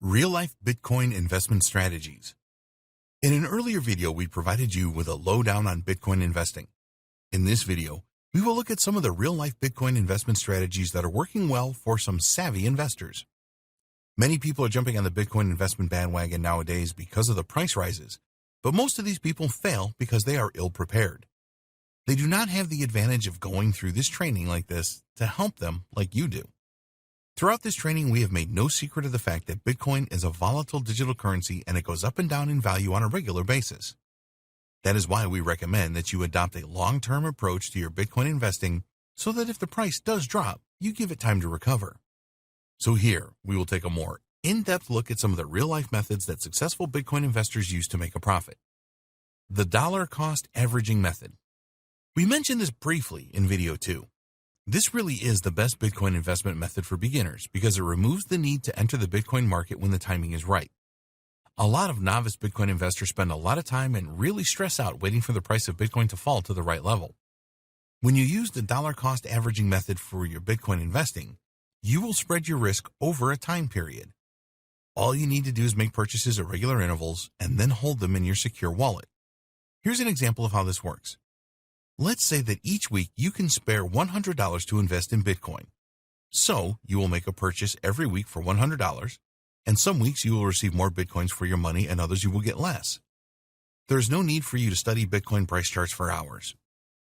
Real-life Bitcoin investment strategies. In an earlier video, we provided you with a lowdown on Bitcoin investing. In this video, we will look at some of the real-life Bitcoin investment strategies that are working well for some savvy investors. Many people are jumping on the Bitcoin investment bandwagon nowadays because of the price rises, but most of these people fail because they are ill-prepared. They do not have the advantage of going through this training like this to help them like you do. Throughout this training, we have made no secret of the fact that Bitcoin is a volatile digital currency and it goes up and down in value on a regular basis. That is why we recommend that you adopt a long-term approach to your Bitcoin investing so that if the price does drop, you give it time to recover. So here, we will take a more in-depth look at some of the real-life methods that successful Bitcoin investors use to make a profit. The dollar cost averaging method. We mentioned this briefly in video 2. This really is the best Bitcoin investment method for beginners because it removes the need to enter the Bitcoin market when the timing is right. A lot of novice Bitcoin investors spend a lot of time and really stress out waiting for the price of Bitcoin to fall to the right level. When you use the dollar cost averaging method for your Bitcoin investing, you will spread your risk over a time period. All you need to do is make purchases at regular intervals and then hold them in your secure wallet. Here's an example of how this works. Let's say that each week you can spare $100 to invest in Bitcoin. So you will make a purchase every week for $100, and some weeks you will receive more Bitcoins for your money and others you will get less. There is no need for you to study Bitcoin price charts for hours.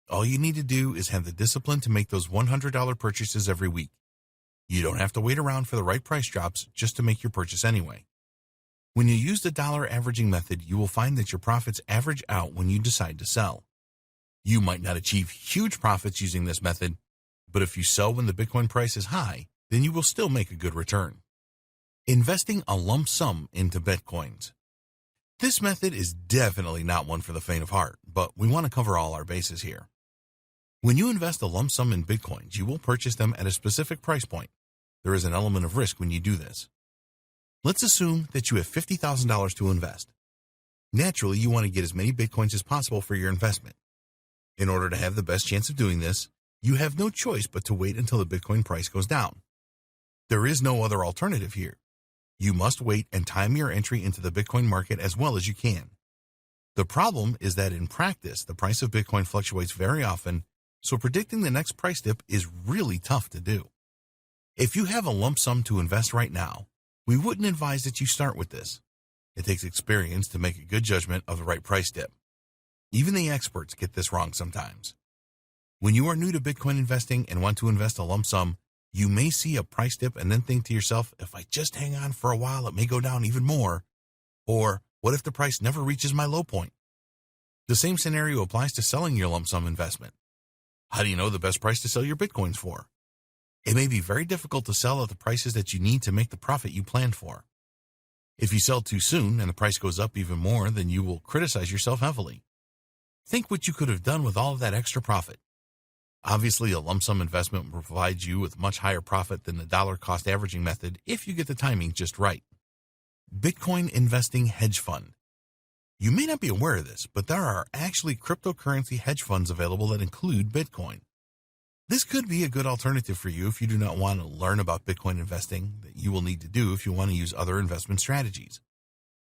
All you need to do is have the discipline to make those $100 purchases every week. You don't have to wait around for the right price drops just to make your purchase anyway. When you use the dollar averaging method, you will find that your profits average out when you decide to sell. You might not achieve huge profits using this method, but if you sell when the Bitcoin price is high, then you will still make a good return. Investing a lump sum into Bitcoins. This method is definitely not one for the faint of heart, but we want to cover all our bases here. When you invest a lump sum in Bitcoins, you will purchase them at a specific price point. There is an element of risk when you do this. Let's assume that you have $50,000 to invest. Naturally, you want to get as many Bitcoins as possible for your investment. In order to have the best chance of doing this, you have no choice but to wait until the Bitcoin price goes down. There is no other alternative here. You must wait and time your entry into the Bitcoin market as well as you can. The problem is that in practice, the price of Bitcoin fluctuates very often, so predicting the next price dip is really tough to do. If you have a lump sum to invest right now, we wouldn't advise that you start with this. It takes experience to make a good judgment of the right price dip. Even the experts get this wrong sometimes. When you are new to Bitcoin investing and want to invest a lump sum, you may see a price dip and then think to yourself, if I just hang on for a while, it may go down even more. Or, what if the price never reaches my low point? The same scenario applies to selling your lump sum investment. How do you know the best price to sell your Bitcoins for? It may be very difficult to sell at the prices that you need to make the profit you planned for. If you sell too soon and the price goes up even more, then you will criticize yourself heavily. Think what you could have done with all of that extra profit. Obviously, a lump sum investment will provide you with much higher profit than the dollar cost averaging method if you get the timing just right. Bitcoin investing hedge fund. You may not be aware of this, but there are actually cryptocurrency hedge funds available that include Bitcoin. This could be a good alternative for you if you do not want to learn about Bitcoin investing that you will need to do if you want to use other investment strategies.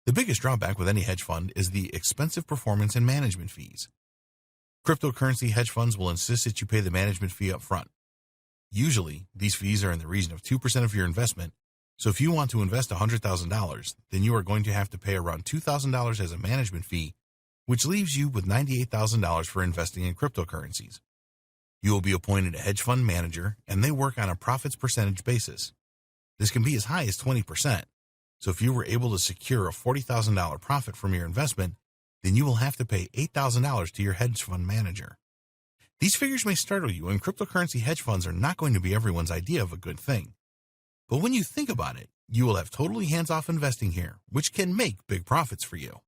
The biggest drawback with any hedge fund is the expensive performance and management fees. Cryptocurrency hedge funds will insist that you pay the management fee up front. Usually, these fees are in the region of 2% of your investment, so if you want to invest $100,000, then you are going to have to pay around $2,000 as a management fee, which leaves you with $98,000 for investing in cryptocurrencies. You will be appointed a hedge fund manager, and they work on a profits percentage basis. This can be as high as 20%. So if you were able to secure a $40,000 profit from your investment, then you will have to pay $8,000 to your hedge fund manager. These figures may startle you, and cryptocurrency hedge funds are not going to be everyone's idea of a good thing. But when you think about it, you will have totally hands-off investing here, which can make big profits for you.